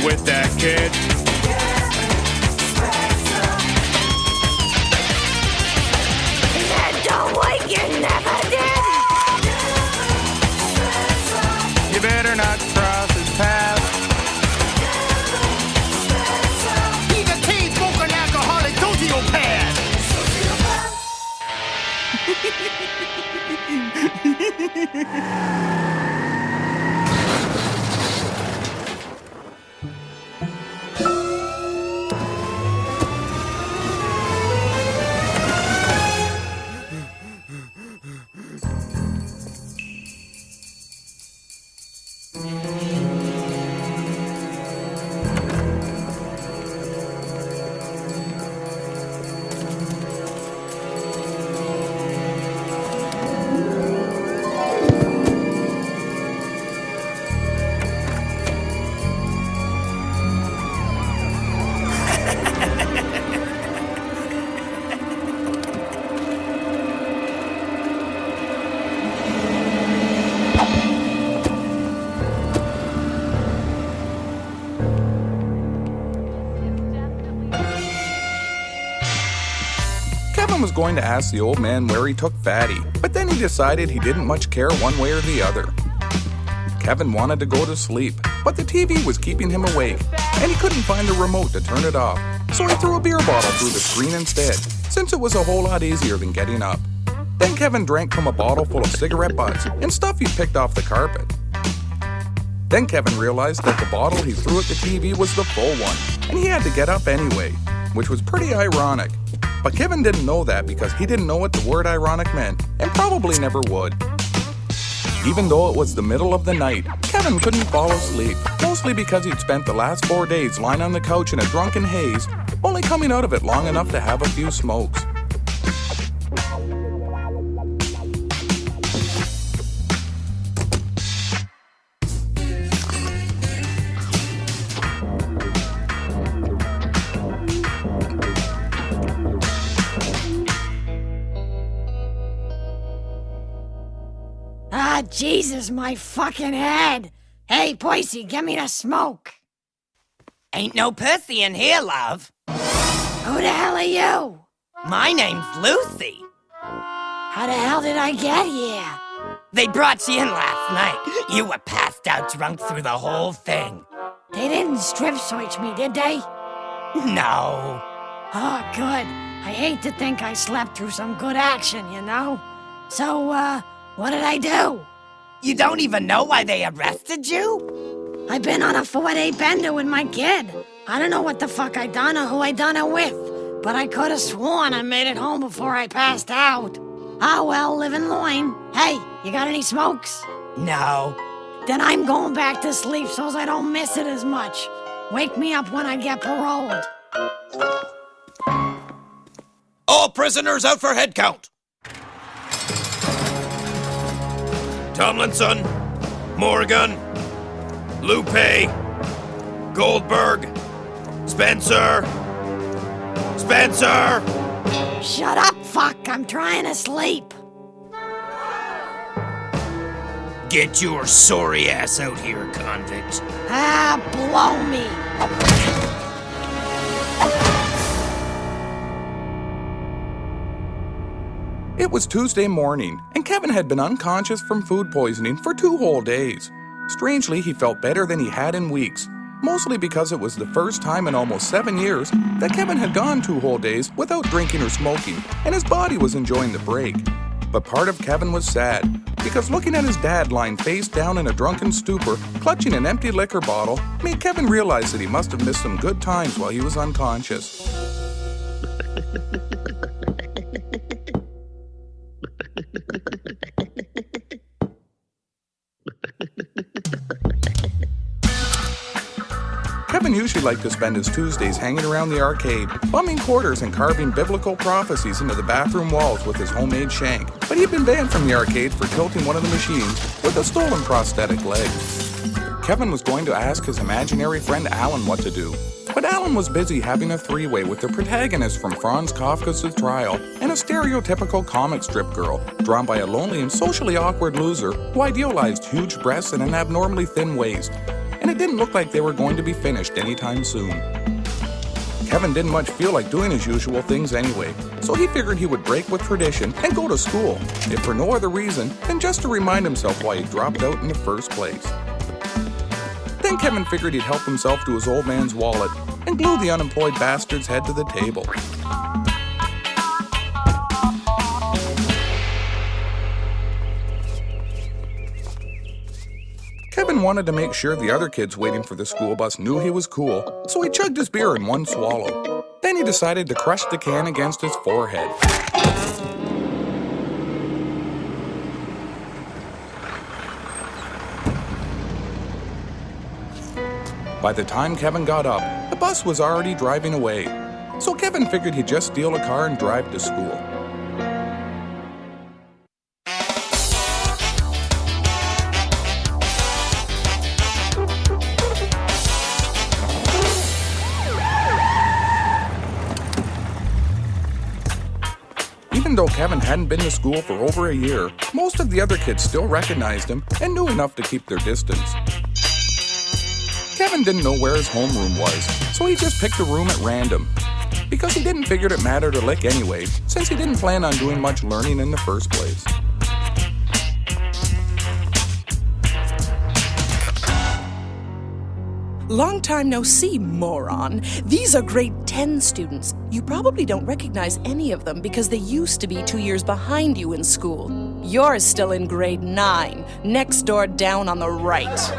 with that kid. Like you never did. You better not cross his path. He's a chain-smoking alcoholic sociopath. Kevin was going to ask the old man where he took Fatty, but then he decided he didn't much care one way or the other. Kevin wanted to go to sleep, but the TV was keeping him awake, and he couldn't find the remote to turn it off, so he threw a beer bottle through the screen instead, since it was a whole lot easier than getting up. Then Kevin drank from a bottle full of cigarette butts and stuff he picked off the carpet. Then Kevin realized that the bottle he threw at the TV was the full one, and he had to get up anyway, which was pretty ironic. But Kevin didn't know that because he didn't know what the word ironic meant, and probably never would. Even though it was the middle of the night, Kevin couldn't fall asleep, mostly because he'd spent the last 4 days lying on the couch in a drunken haze, only coming out of it long enough to have a few smokes. Ah, Jesus, my fucking head. Hey, Percy, give me the smoke. Ain't no Percy in here, love. Who the hell are you? My name's Lucy. How the hell did I get here? They brought you in last night. You were passed out drunk through the whole thing. They didn't strip search me, did they? No. Oh, good. I hate to think I slept through some good action, you know? So, what did I do? You don't even know why they arrested you? I've been on a 4-day bender with my kid. I don't know what the fuck I done or who I done it with, but I could have sworn I made it home before I passed out. Ah, well, live and learn. Hey, you got any smokes? No. Then I'm going back to sleep so I don't miss it as much. Wake me up when I get paroled. All prisoners out for head count. Tomlinson, Morgan, Lupe, Goldberg, Spencer. Shut up, fuck. I'm trying to sleep. Get your sorry ass out here, convict. Ah, blow me. It was Tuesday morning, and Kevin had been unconscious from food poisoning for 2 whole days. Strangely, he felt better than he had in weeks, mostly because it was the first time in almost 7 years that Kevin had gone 2 whole days without drinking or smoking, and his body was enjoying the break. But part of Kevin was sad, because looking at his dad lying face down in a drunken stupor, clutching an empty liquor bottle, made Kevin realize that he must have missed some good times while he was unconscious. Kevin usually liked to spend his Tuesdays hanging around the arcade, bumming quarters and carving biblical prophecies into the bathroom walls with his homemade shank, but he'd been banned from the arcade for tilting one of the machines with a stolen prosthetic leg. Kevin was going to ask his imaginary friend Alan what to do, but Alan was busy having a three-way with the protagonist from Franz Kafka's Trial and a stereotypical comic strip girl, drawn by a lonely and socially awkward loser who idealized huge breasts and an abnormally thin waist. and it didn't look like they were going to be finished anytime soon. Kevin didn't much feel like doing his usual things anyway, so he figured he would break with tradition and go to school, if for no other reason than just to remind himself why he dropped out in the first place. Then Kevin figured he'd help himself to his old man's wallet and glue the unemployed bastard's head to the table. Kevin wanted to make sure the other kids waiting for the school bus knew he was cool, so he chugged his beer in one swallow. Then he decided to crush the can against his forehead. By the time Kevin got up, the bus was already driving away, so Kevin figured he'd just steal a car and drive to school. Even though Kevin hadn't been to school for over a year, most of the other kids still recognized him and knew enough to keep their distance. Kevin didn't know where his homeroom was, so he just picked a room at random, because he didn't figure it mattered a lick anyway, since he didn't plan on doing much learning in the first place. Long time no see, moron. These are grade 10 students. You probably don't recognize any of them because they used to be 2 years behind you in school. You're still in grade 9, next door down on the right.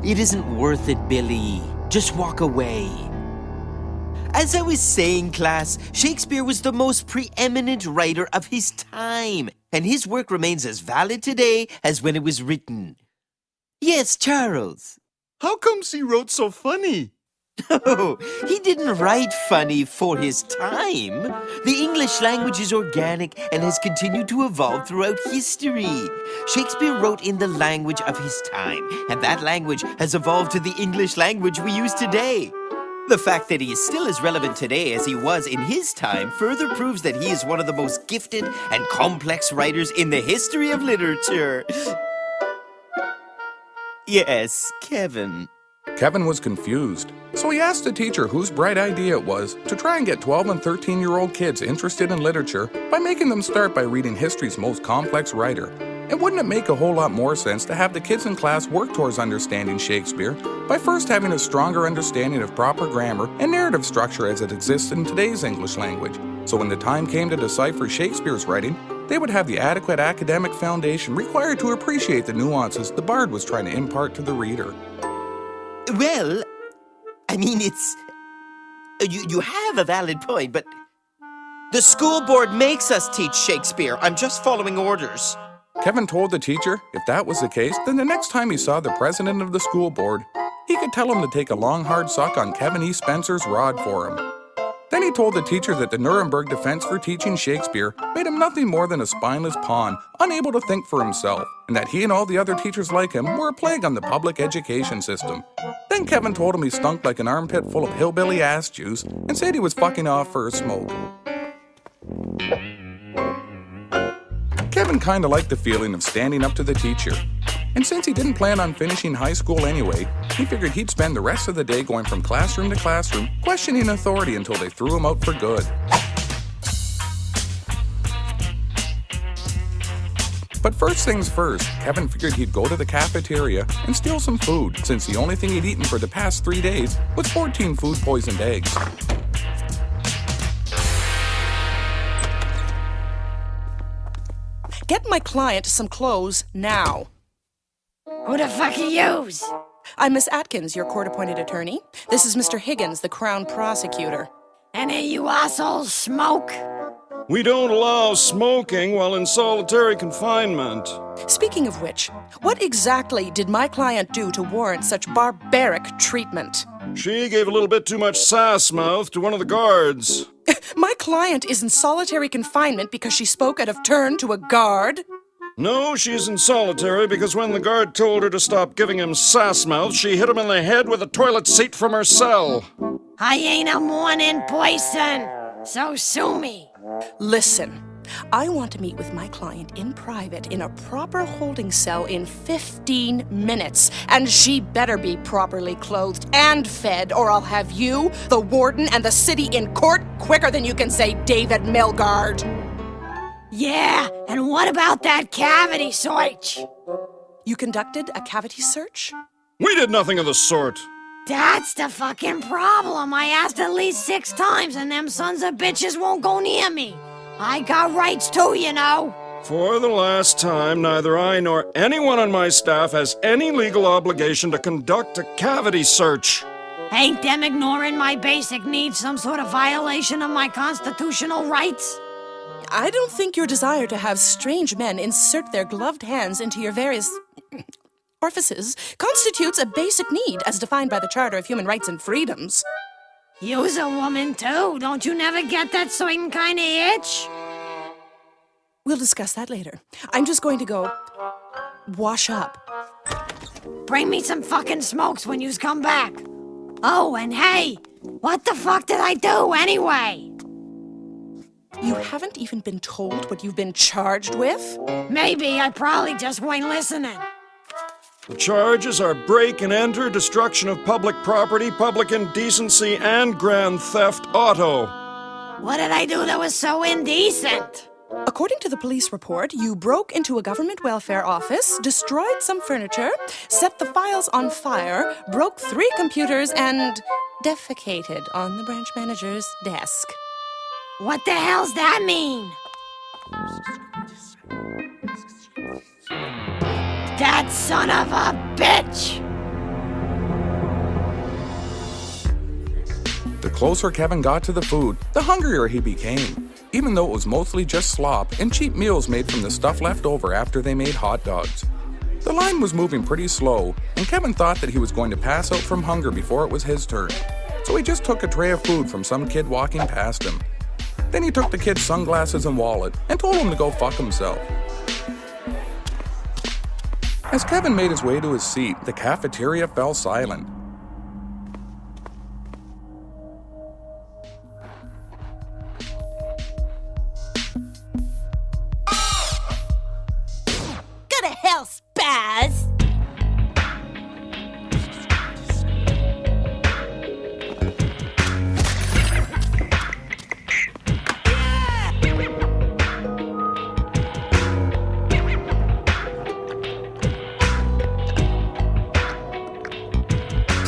It isn't worth it, Billy. Just walk away. As I was saying, class, Shakespeare was the most preeminent writer of his time, and his work remains as valid today as when it was written. Yes, Charles. How comes he wrote so funny? No, he didn't write funny for his time. The English language is organic and has continued to evolve throughout history. Shakespeare wrote in the language of his time, and that language has evolved to the English language we use today. The fact that he is still as relevant today as he was in his time further proves that he is one of the most gifted and complex writers in the history of literature. Yes, Kevin. Kevin was confused, so he asked the teacher whose bright idea it was to try and get 12 and 13-year-old kids interested in literature by making them start by reading history's most complex writer. And wouldn't it make a whole lot more sense to have the kids in class work towards understanding Shakespeare by first having a stronger understanding of proper grammar and narrative structure as it exists in today's English language, so when the time came to decipher Shakespeare's writing, they would have the adequate academic foundation required to appreciate the nuances the bard was trying to impart to the reader. Well, I mean, it's... You have a valid point, but... The school board makes us teach Shakespeare. I'm just following orders. Kevin told the teacher if that was the case, then the next time he saw the president of the school board, he could tell him to take a long, hard suck on Kevin E. Spencer's rod for him. Then he told the teacher that the Nuremberg defense for teaching Shakespeare made him nothing more than a spineless pawn, unable to think for himself, and that he and all the other teachers like him were a plague on the public education system. Then Kevin told him he stunk like an armpit full of hillbilly ass juice and said he was fucking off for a smoke. Kevin kinda liked the feeling of standing up to the teacher. And since he didn't plan on finishing high school anyway, he figured he'd spend the rest of the day going from classroom to classroom, questioning authority until they threw him out for good. But first things first, Kevin figured he'd go to the cafeteria and steal some food, since the only thing he'd eaten for the past 3 days was 14 food-poisoned eggs. Get my client some clothes now. Who the fuck are yous? I'm Miss Atkins, your court-appointed attorney. This is Mr. Higgins, the Crown Prosecutor. Any of you assholes smoke? We don't allow smoking while in solitary confinement. Speaking of which, what exactly did my client do to warrant such barbaric treatment? She gave a little bit too much sass mouth to one of the guards. My client is in solitary confinement because she spoke out of turn to a guard? No, she's in solitary because when the guard told her to stop giving him sass mouth, she hit him in the head with a toilet seat from her cell. I ain't a morning person, so sue me. Listen, I want to meet with my client in private in a proper holding cell in 15 minutes, and she better be properly clothed and fed, or I'll have you, the warden, and the city in court quicker than you can say David Milgaard. Yeah, and what about that cavity search? You conducted a cavity search? We did nothing of the sort. That's the fucking problem. I asked at least 6 times, and them sons of bitches won't go near me. I got rights too, you know. For the last time, neither I nor anyone on my staff has any legal obligation to conduct a cavity search. Ain't them ignoring my basic needs some sort of violation of my constitutional rights? I don't think your desire to have strange men insert their gloved hands into your various orifices constitutes a basic need as defined by the Charter of Human Rights and Freedoms. You's a woman too. Don't you never get that certain kind of itch? We'll discuss that later. I'm just going to go wash up. Bring me some fucking smokes when yous come back. Oh, and hey, what the fuck did I do anyway? You haven't even been told what you've been charged with? Maybe I probably just weren't listening. The charges are break and enter, destruction of public property, public indecency, and grand theft auto. What did I do that was so indecent? According to the police report, you broke into a government welfare office, destroyed some furniture, set the files on fire, broke 3 computers, and defecated on the branch manager's desk. What the hell's that mean? That son of a bitch! The closer Kevin got to the food, the hungrier he became, even though it was mostly just slop and cheap meals made from the stuff left over after they made hot dogs. The line was moving pretty slow, and Kevin thought that he was going to pass out from hunger before it was his turn, so he just took a tray of food from some kid walking past him. Then he took the kid's sunglasses and wallet and told him to go fuck himself. As Kevin made his way to his seat, the cafeteria fell silent. Go to hell, spaz!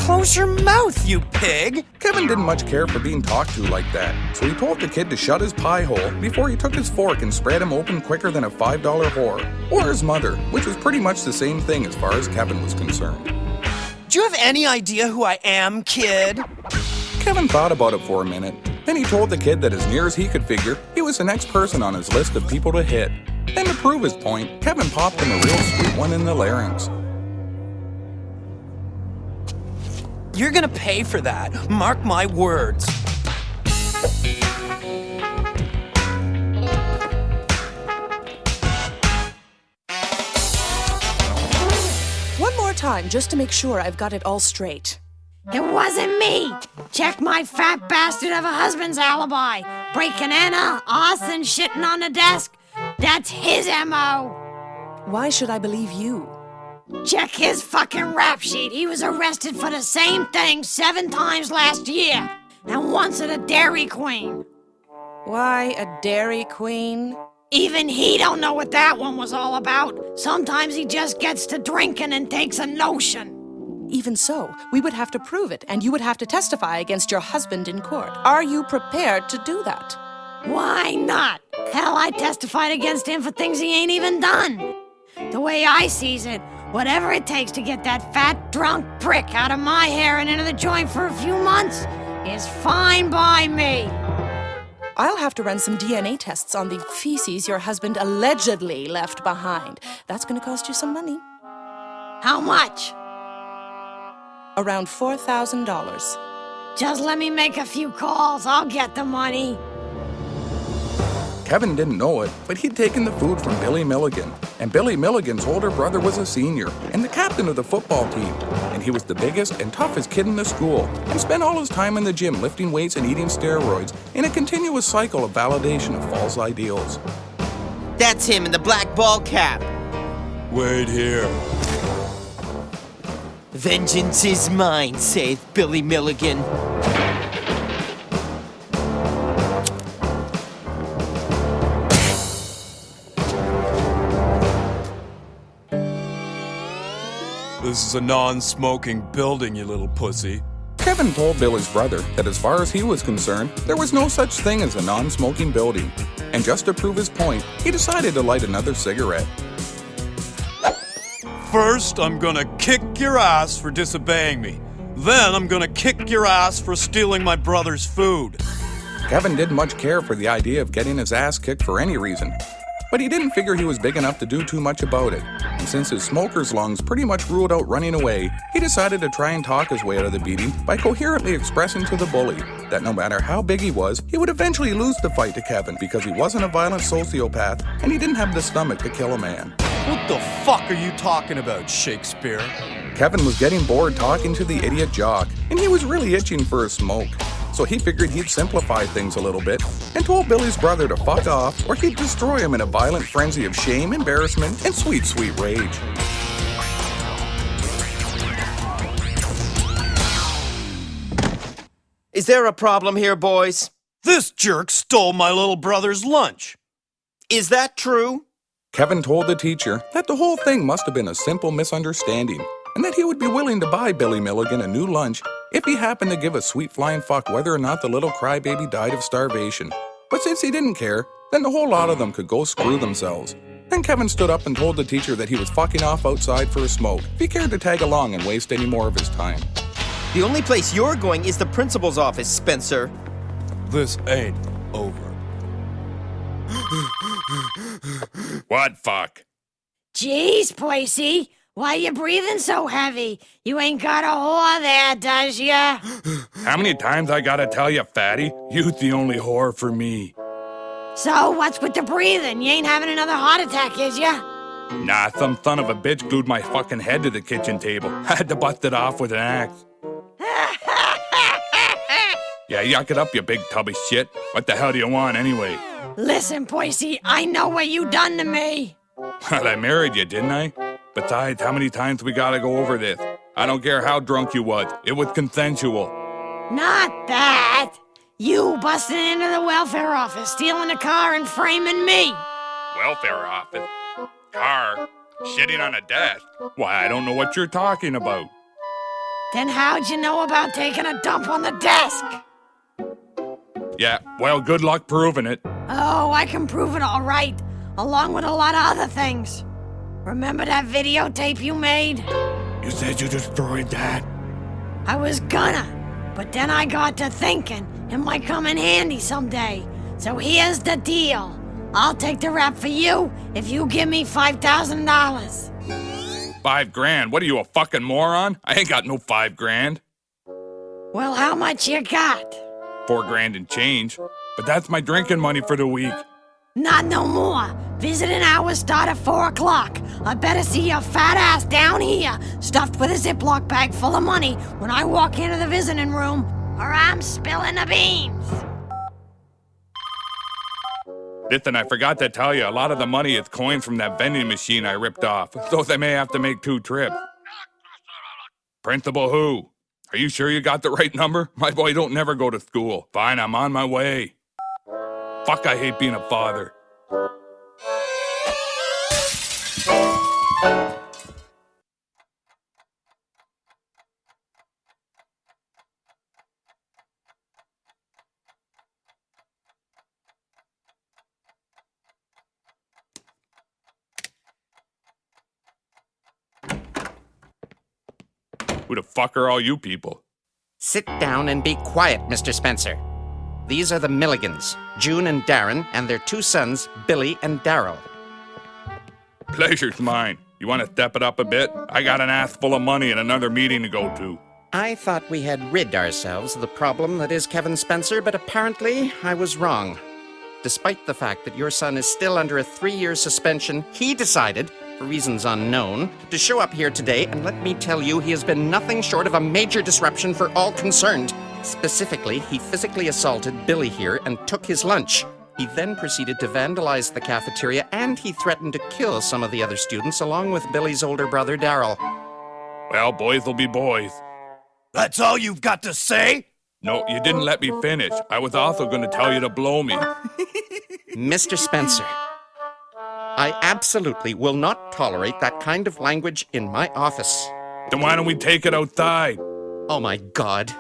Close your mouth, you pig! Kevin didn't much care for being talked to like that, so he told the kid to shut his pie hole before he took his fork and spread him open quicker than a $5 whore, or his mother, which was pretty much the same thing as far as Kevin was concerned. Do you have any idea who I am, kid? Kevin thought about it for a minute. Then he told the kid that as near as he could figure, he was the next person on his list of people to hit. Then to prove his point, Kevin popped him a real sweet one in the larynx. You're gonna pay for that. Mark my words. One more time, just to make sure I've got it all straight. It wasn't me! Check my fat bastard of a husband's alibi! Breaking Anna, us, and shitting on the desk! That's his M.O.! Why should I believe you? Check his fucking rap sheet! He was arrested for the same thing 7 times last year! And once at a Dairy Queen! Why a Dairy Queen? Even he don't know what that one was all about! Sometimes he just gets to drinking and takes a notion! Even so, we would have to prove it, and you would have to testify against your husband in court. Are you prepared to do that? Why not? Hell, I testified against him for things he ain't even done! The way I sees it, whatever it takes to get that fat, drunk prick out of my hair and into the joint for a few months is fine by me. I'll have to run some DNA tests on the feces your husband allegedly left behind. That's going to cost you some money. How much? Around $4,000. Just let me make a few calls. I'll get the money. Kevin didn't know it, but he'd taken the food from Billy Milligan. And Billy Milligan's older brother was a senior and the captain of the football team. And he was the biggest and toughest kid in the school and spent all his time in the gym lifting weights and eating steroids in a continuous cycle of validation of false ideals. That's him in the black ball cap. Wait here. Vengeance is mine, saith Billy Milligan. This is a non-smoking building, you little pussy. Kevin told Billy's brother that as far as he was concerned, there was no such thing as a non-smoking building. And just to prove his point, he decided to light another cigarette. First, I'm gonna kick your ass for disobeying me. Then I'm gonna kick your ass for stealing my brother's food. Kevin didn't much care for the idea of getting his ass kicked for any reason. But he didn't figure he was big enough to do too much about it. And since his smoker's lungs pretty much ruled out running away, he decided to try and talk his way out of the beating by coherently expressing to the bully that no matter how big he was, he would eventually lose the fight to Kevin because he wasn't a violent sociopath and he didn't have the stomach to kill a man. What the fuck are you talking about, Shakespeare? Kevin was getting bored talking to the idiot jock, and he was really itching for a smoke. So he figured he'd simplify things a little bit and told Billy's brother to fuck off or he'd destroy him in a violent frenzy of shame, embarrassment, and sweet, sweet rage. Is there a problem here, boys? This jerk stole my little brother's lunch. Is that true? Kevin told the teacher that the whole thing must have been a simple misunderstanding and that he would be willing to buy Billy Milligan a new lunch if he happened to give a sweet flying fuck whether or not the little crybaby died of starvation. But since he didn't care, then the whole lot of them could go screw themselves. Then Kevin stood up and told the teacher that he was fucking off outside for a smoke if he cared to tag along and waste any more of his time. The only place you're going is the principal's office, Spencer. This ain't over. What fuck? Jeez, Percy, why you breathing so heavy? You ain't got a whore there, does ya? How many times I gotta tell you, fatty? You's the only whore for me. So, what's with the breathing? You ain't having another heart attack, is ya? Nah, some son of a bitch glued my fucking head to the kitchen table. I had to bust it off with an axe. Yeah, yuck it up, you big tub of shit. What the hell do you want anyway? Listen, Percy, I know what you done to me. Well, I married you, didn't I? Besides, how many times we gotta go over this? I don't care how drunk you was. It was consensual. Not that. You busting into the welfare office, stealing a car and framing me. Welfare office? Car? Shitting on a desk? Why, I don't know what you're talking about. Then how'd you know about taking a dump on the desk? Yeah, well, good luck proving it. Oh, I can prove it all right, along with a lot of other things. Remember that videotape you made? You said you destroyed that? I was gonna, but then I got to thinking it might come in handy someday. So here's the deal. I'll take the rap for you if you give me $5,000. $5,000? What are you, a fucking moron? I ain't got no $5,000. Well, how much you got? $4,000 and change. But that's my drinking money for the week. Not no more. Visiting hours start at 4 o'clock. I better see your fat ass down here, stuffed with a Ziploc bag full of money when I walk into the visiting room, or I'm spilling the beans. Listen, I forgot to tell you, a lot of the money is coins from that vending machine I ripped off, so they may have to make 2 trips. Principal who? Are you sure you got the right number? My boy don't never go to school. Fine, I'm on my way. Fuck, I hate being a father. Who the fuck are all you people? Sit down and be quiet, Mr. Spencer. These are the Milligans, June and Darren, and their two sons, Billy and Daryl. Pleasure's mine. You want to step it up a bit? I got an ass full of money and another meeting to go to. I thought we had rid ourselves of the problem that is Kevin Spencer, but apparently I was wrong. Despite the fact that your son is still under a 3-year suspension, he decided, for reasons unknown, to show up here today, and let me tell you, he has been nothing short of a major disruption for all concerned. Specifically, he physically assaulted Billy here and took his lunch. He then proceeded to vandalize the cafeteria, and he threatened to kill some of the other students along with Billy's older brother, Daryl. Well, boys will be boys. That's all you've got to say? No, you didn't let me finish. I was also going to tell you to blow me. Mr. Spencer, I absolutely will not tolerate that kind of language in my office. Then why don't we take it outside? Oh my God.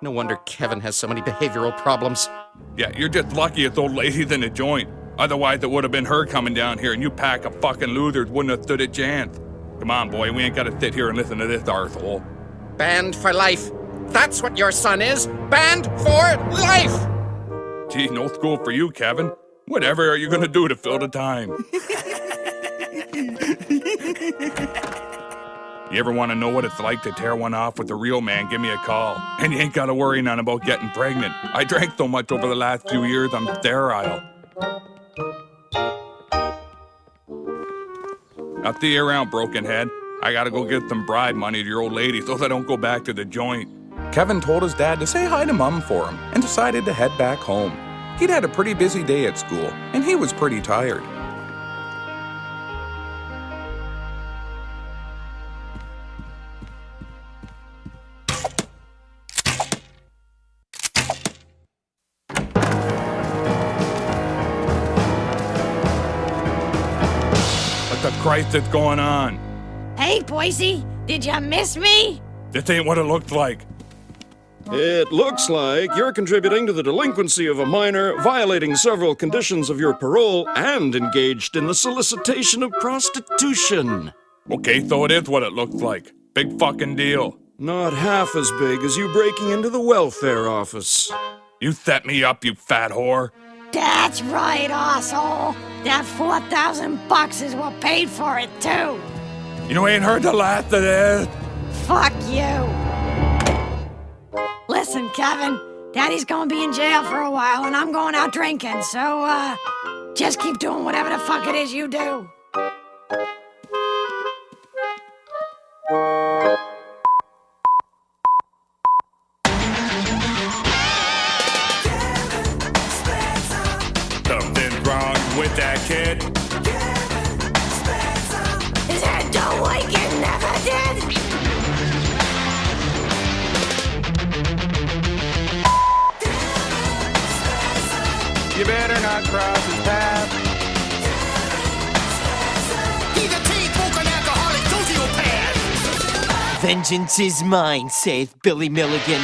No wonder Kevin has so many behavioral problems. Yeah, you're just lucky it's old lady's in the joint. Otherwise, it would have been her coming down here, and you pack of fucking losers wouldn't have stood a chance. Come on, boy, we ain't got to sit here and listen to this arsehole. Banned for life. That's what your son is. Banned for life! Gee, no school for you, Kevin. Whatever are you going to do to fill the time? You ever want to know what it's like to tear one off with a real man, give me a call. And you ain't got to worry none about getting pregnant. I drank so much over the last few years, I'm sterile. I'll see you around, broken head. I gotta go get some bride money to your old lady so I don't go back to the joint. Kevin told his dad to say hi to Mum for him and decided to head back home. He'd had a pretty busy day at school, and he was pretty tired. What the Christ is going on? Hey, Percy, did you miss me? This ain't what it looks like. It looks like you're contributing to the delinquency of a minor, violating several conditions of your parole, and engaged in the solicitation of prostitution. Okay, so it is what it looks like. Big fucking deal. Not half as big as you breaking into the welfare office. You set me up, you fat whore. That's right, asshole. That $4,000 is what paid for it, too. You ain't heard the last of this. Fuck you. Listen, Kevin, Daddy's gonna be in jail for a while, and I'm going out drinking, so, just keep doing whatever the fuck it is you do. Something's wrong with that kid. Is that don't like it never did? You better not cross his path. He's a teen-smoking alcoholic sociopath! Vengeance is mine, saith Billy Milligan.